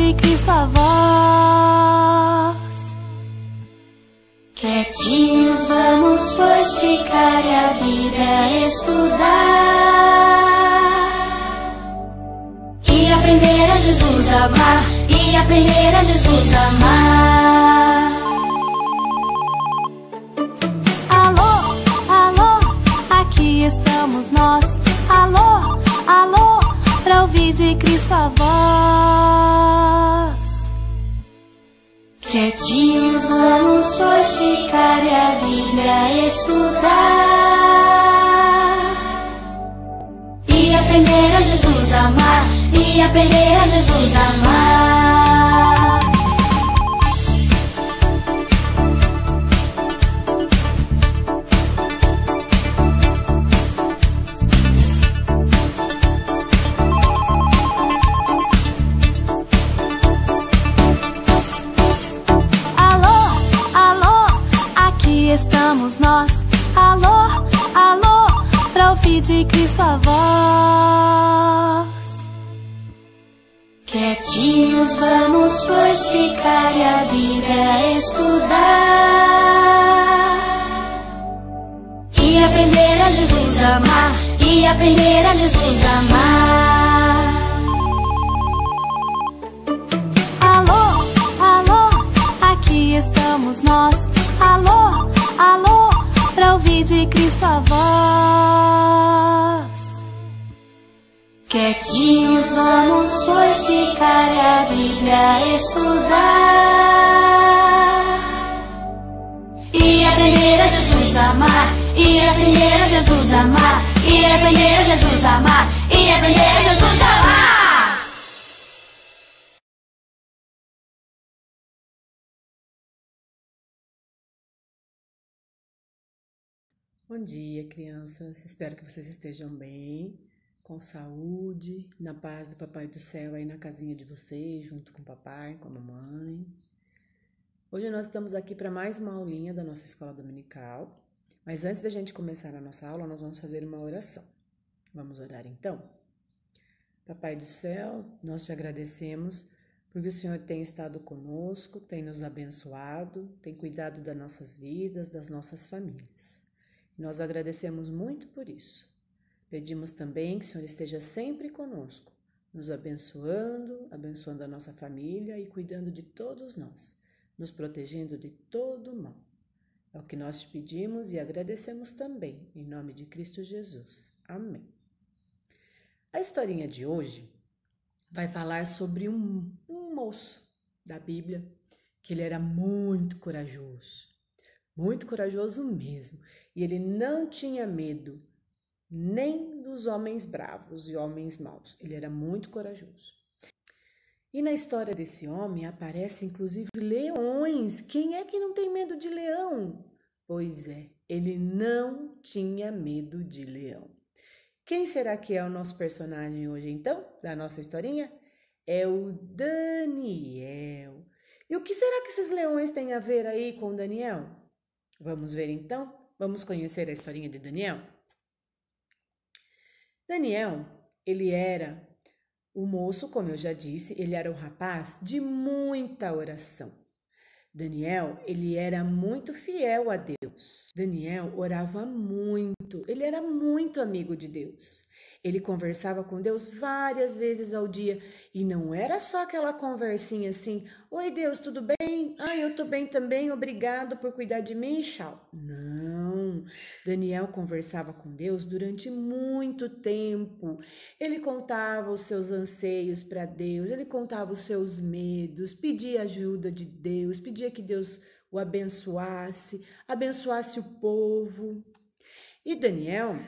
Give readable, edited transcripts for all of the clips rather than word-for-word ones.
de Cristo a voz. Quietinhos vamos fortificar e a Bíblia estudar e aprender a Jesus amar, e aprender a Jesus amar. Alô, alô, aqui estamos nós. Alô, alô, pra ouvir de Cristo a voz. Quietinhos vamos fortificar e a Bíblia estudar e aprender a Jesus amar, e aprender a Jesus amar. Alô, alô, aqui estamos nós. Alô, alô, pra ouvir de Cristo a voz. Quietinhos vamos fortificar e a Bíblia estudar e aprender a Jesus amar, e aprender a Jesus amar. Alô, alô, aqui estamos nós. Alô, alô, pra ouvir de Cristo a voz. Quietinhos vamos fortificar e a Bíblia estudar e aprender a Jesus amar, e aprender a Jesus amar, e aprender a Jesus amar, e aprender a Jesus amar. Bom dia, crianças. Espero que vocês estejam bem, com saúde, na paz do Papai do Céu aí na casinha de vocês, junto com o papai, com a mamãe. Hoje nós estamos aqui para mais uma aulinha da nossa escola dominical, mas antes da gente começar a nossa aula, nós vamos fazer uma oração. Vamos orar então? Papai do Céu, nós te agradecemos porque o Senhor tem estado conosco, tem nos abençoado, tem cuidado das nossas vidas, das nossas famílias. Nós agradecemos muito por isso. Pedimos também que o Senhor esteja sempre conosco, nos abençoando, abençoando a nossa família e cuidando de todos nós, nos protegendo de todo o mal. É o que nós te pedimos e agradecemos também, em nome de Cristo Jesus. Amém. A historinha de hoje vai falar sobre um moço da Bíblia, que ele era muito corajoso mesmo. E ele não tinha medo nem dos homens bravos e homens maus. Ele era muito corajoso. E na história desse homem aparece inclusive leões. Quem é que não tem medo de leão? Pois é, ele não tinha medo de leão. Quem será que é o nosso personagem hoje então, da nossa historinha? É o Daniel. E o que será que esses leões têm a ver aí com o Daniel? Vamos ver então? Vamos conhecer a historinha de Daniel? Daniel, ele era o moço, como eu já disse, ele era um rapaz de muita oração. Daniel, ele era muito fiel a Deus. Daniel orava muito, ele era muito amigo de Deus. Ele conversava com Deus várias vezes ao dia e não era só aquela conversinha assim: oi Deus, tudo bem? Eu tô bem também, obrigado por cuidar de mim, tchau. Não, Daniel conversava com Deus durante muito tempo. Ele contava os seus anseios para Deus, ele contava os seus medos, pedia ajuda de Deus, pedia que Deus o abençoasse o povo. E Daniel,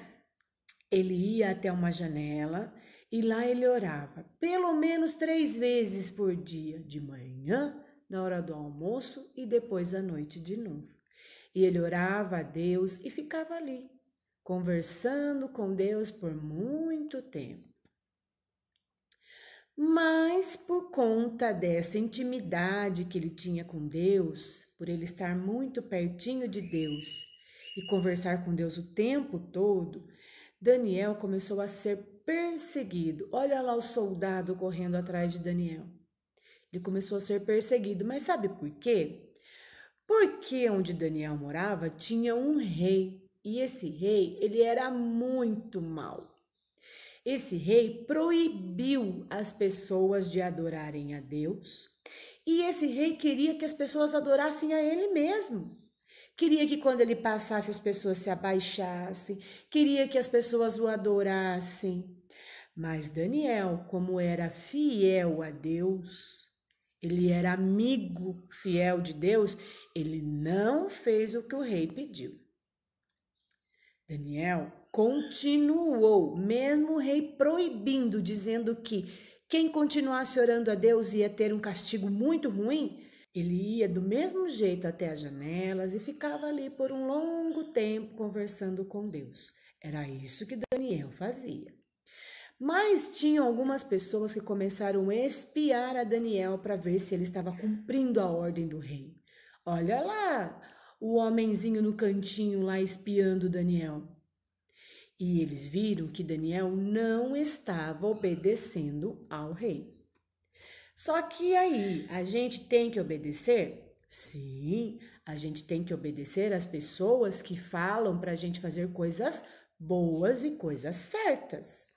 ele ia até uma janela e lá ele orava pelo menos 3 vezes por dia, de manhã, na hora do almoço e depois à noite de novo. E ele orava a Deus e ficava ali, conversando com Deus por muito tempo. Mas por conta dessa intimidade que ele tinha com Deus, por ele estar muito pertinho de Deus e conversar com Deus o tempo todo, Daniel começou a ser perseguido. Olha lá o soldado correndo atrás de Daniel. Ele começou a ser perseguido. Mas sabe por quê? Porque onde Daniel morava tinha um rei. E esse rei, ele era muito mau. Esse rei proibiu as pessoas de adorarem a Deus. E esse rei queria que as pessoas adorassem a ele mesmo. Queria que quando ele passasse as pessoas se abaixassem. Queria que as pessoas o adorassem. Mas Daniel, como era fiel a Deus, ele era amigo fiel de Deus, ele não fez o que o rei pediu. Daniel continuou, mesmo o rei proibindo, dizendo que quem continuasse orando a Deus ia ter um castigo muito ruim. Ele ia do mesmo jeito até as janelas e ficava ali por um longo tempo conversando com Deus. Era isso que Daniel fazia. Mas tinham algumas pessoas que começaram a espiar a Daniel para ver se ele estava cumprindo a ordem do rei. Olha lá, o homenzinho no cantinho lá espiando Daniel. E eles viram que Daniel não estava obedecendo ao rei. Só que aí, a gente tem que obedecer? Sim, a gente tem que obedecer às pessoas que falam para a gente fazer coisas boas e coisas certas.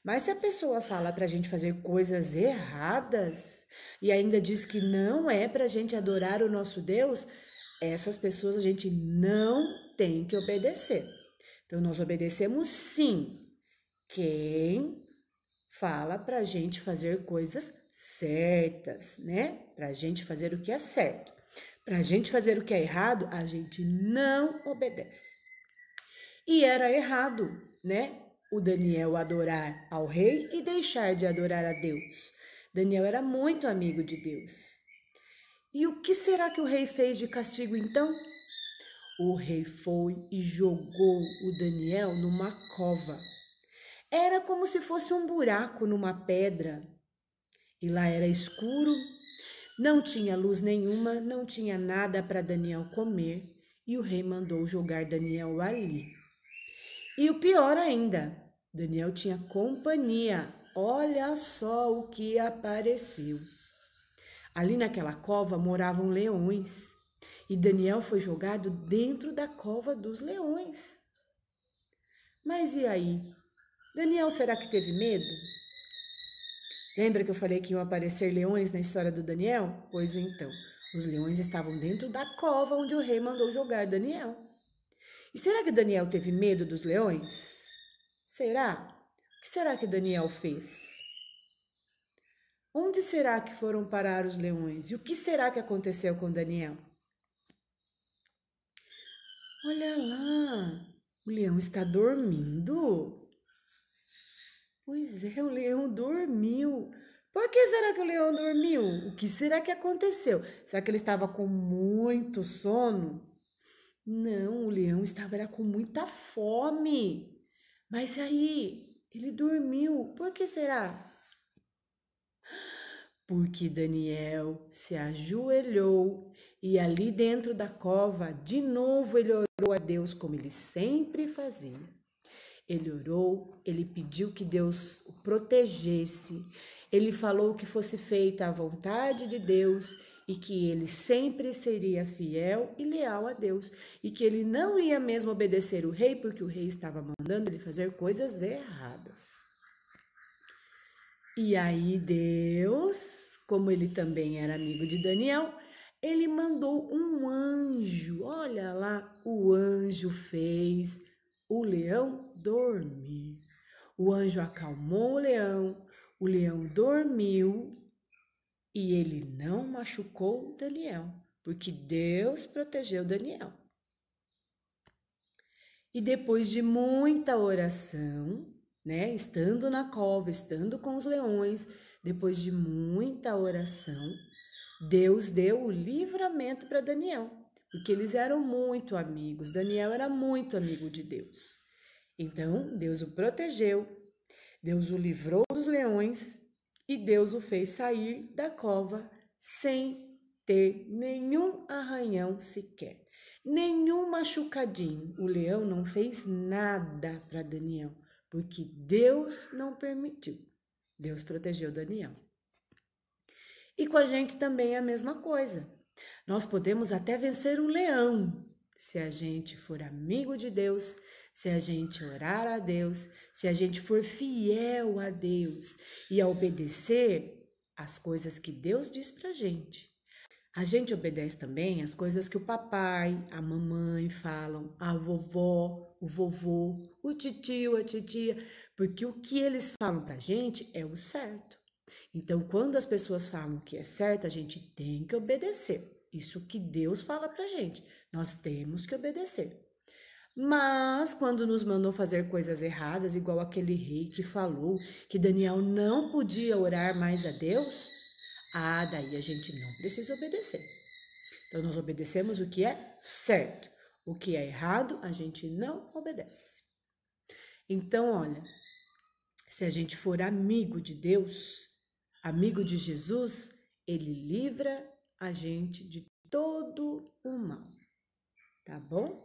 Mas se a pessoa fala para a gente fazer coisas erradas e ainda diz que não é para a gente adorar o nosso Deus, essas pessoas a gente não tem que obedecer. Então, nós obedecemos sim quem fala para a gente fazer coisas certas, né? Para a gente fazer o que é certo. Para a gente fazer o que é errado, a gente não obedece. E era errado, né? O Daniel adorar ao rei e deixar de adorar a Deus. Daniel era muito amigo de Deus. E o que será que o rei fez de castigo então? O rei foi e jogou o Daniel numa cova. Era como se fosse um buraco numa pedra. E lá era escuro, não tinha luz nenhuma, não tinha nada para Daniel comer. E o rei mandou jogar Daniel ali. E o pior ainda, Daniel tinha companhia. Olha só o que apareceu. Ali naquela cova moravam leões. E Daniel foi jogado dentro da cova dos leões. Mas e aí? Daniel, será que teve medo? Lembra que eu falei que iam aparecer leões na história do Daniel? Pois então, os leões estavam dentro da cova onde o rei mandou jogar Daniel. E será que Daniel teve medo dos leões? Será? O que será que Daniel fez? Onde será que foram parar os leões? E o que será que aconteceu com Daniel? Olha lá, o leão está dormindo. Pois é, o leão dormiu. Por que será que o leão dormiu? O que será que aconteceu? Será que ele estava com muito sono? Não, o leão estava com muita fome. Mas aí, ele dormiu. Por que será? Porque Daniel se ajoelhou e ali dentro da cova, de novo ele orou a Deus como ele sempre fazia. Ele orou, ele pediu que Deus o protegesse, ele falou que fosse feita a vontade de Deus e que ele sempre seria fiel e leal a Deus e que ele não ia mesmo obedecer o rei porque o rei estava mandando ele fazer coisas erradas. E aí Deus, como ele também era amigo de Daniel, ele mandou um anjo. Olha lá, o anjo fez o leão dormir. O anjo acalmou o leão dormiu e ele não machucou Daniel, porque Deus protegeu Daniel. E depois de muita oração, né, estando na cova, estando com os leões, depois de muita oração, Deus deu o livramento para Daniel, porque eles eram muito amigos. Daniel era muito amigo de Deus. Então, Deus o protegeu, Deus o livrou dos leões e Deus o fez sair da cova sem ter nenhum arranhão sequer, nenhum machucadinho. O leão não fez nada para Daniel, porque Deus não permitiu. Deus protegeu Daniel. E com a gente também é a mesma coisa. Nós podemos até vencer um leão se a gente for amigo de Deus, se a gente orar a Deus, se a gente for fiel a Deus e a obedecer as coisas que Deus diz pra gente. A gente obedece também as coisas que o papai, a mamãe falam, a vovó, o vovô, o titio, a titia, porque o que eles falam pra gente é o certo. Então, quando as pessoas falam que é certo, a gente tem que obedecer. Isso que Deus fala pra gente, nós temos que obedecer. Mas quando nos mandou fazer coisas erradas, igual aquele rei que falou que Daniel não podia orar mais a Deus, daí a gente não precisa obedecer. Então, nós obedecemos o que é certo. O que é errado, a gente não obedece. Então, olha, se a gente for amigo de Deus, amigo de Jesus, Ele livra a gente de todo o mal, tá bom?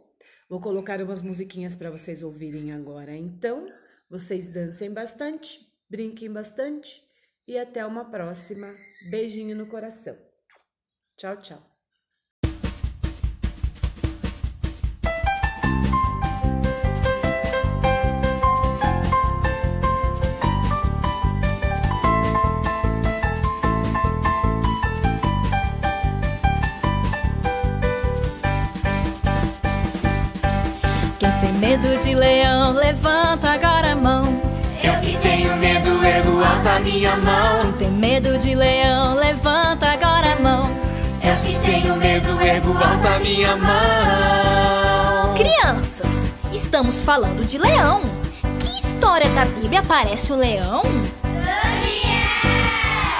Vou colocar umas musiquinhas para vocês ouvirem agora. Então, vocês dancem bastante, brinquem bastante e até uma próxima. Beijinho no coração. Tchau, tchau. Medo de leão, levanta agora a mão. Eu que tenho medo, ergo alto a minha mão. Quem tem medo de leão, levanta agora a mão. Eu que tenho medo, ergo alto a minha mão. Crianças, estamos falando de leão. Que história da Bíblia aparece o leão?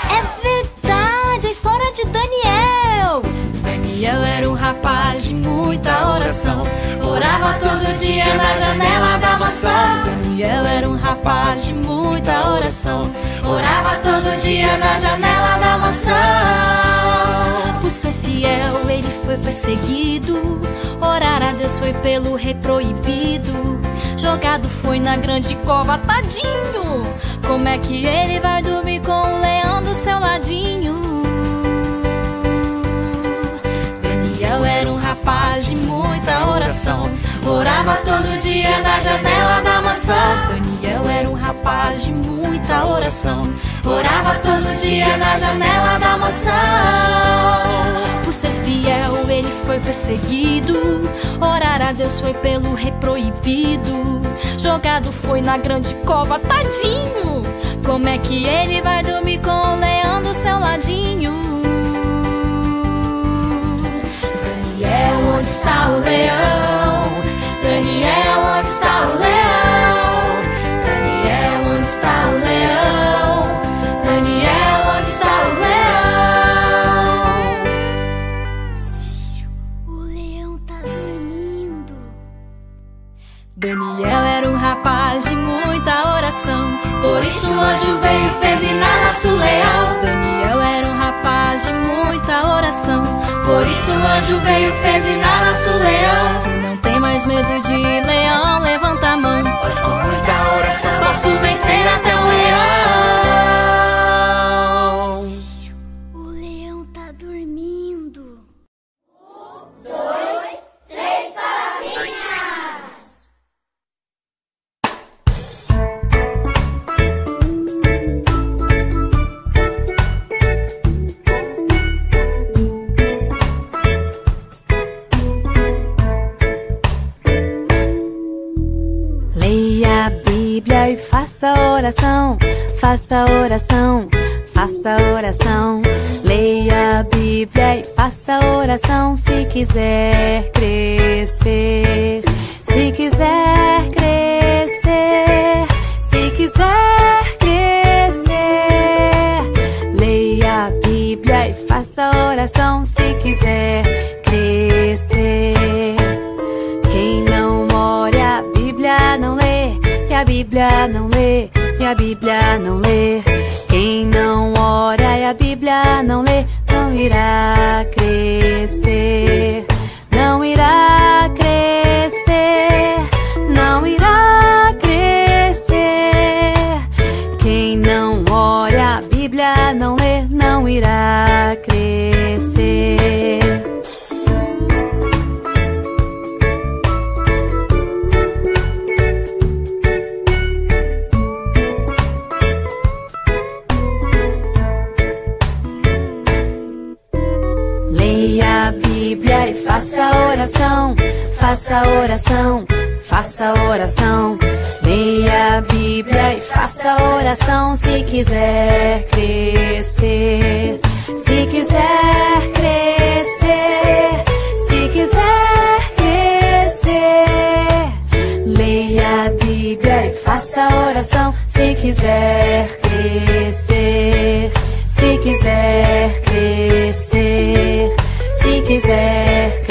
É verdade, a história de Daniel. Daniel era um rapaz de muita oração. Orava todo dia na janela da mansão. Daniel era um rapaz de muita oração. Orava todo dia na janela da mansão. Por ser fiel, ele foi perseguido. Orar a Deus foi pelo rei proibido. Jogado foi na grande cova, tadinho. Como é que ele vai dormir com o leão do seu ladinho? Daniel era um rapaz de muita oração. Orava todo dia na janela da mansão. Daniel era um rapaz de muita oração. Orava todo dia na janela da mansão. Por ser fiel, ele foi perseguido. Orar a Deus foi pelo rei proibido. Jogado foi na grande cova, tadinho. Como é que ele vai dormir com o leão do seu ladinho? Daniel, onde está o leão? Daniel, onde está o leão? Daniel, onde está o leão? Daniel, onde está o leão? O leão tá dormindo. Daniel era um rapaz de muita oração. Por isso o anjo veio e fez rinar nosso leão. Daniel era um rapaz de muita oração. Por isso o anjo veio e fez rinar nosso leão. Quem não tem mais medo de leão, levanta a mão. Pois com muita oração posso vencer até o leão. O leão tá dormindo. 1, 2, 3, palavrinhas. Leia a Bíblia e faça oração. Faça oração, faça oração. Leia a Bíblia e faça oração. Se quiser crescer, se quiser crescer, se quiser crescer. Leia a Bíblia e faça oração. Se quiser crescer. Quem não ora a Bíblia não lê, e a Bíblia não lê, e a Bíblia não lê. Quem não ora e a Bíblia não lê, não irá crescer, não irá crescer, não irá crescer. Quem não ora a Bíblia não lê, não irá e faça oração, faça oração, faça oração. Leia a Bíblia e faça oração se quiser crescer. Se quiser crescer, se quiser crescer. Leia a Bíblia e faça oração se quiser crescer. Se quiser crescer, se quiser crescer.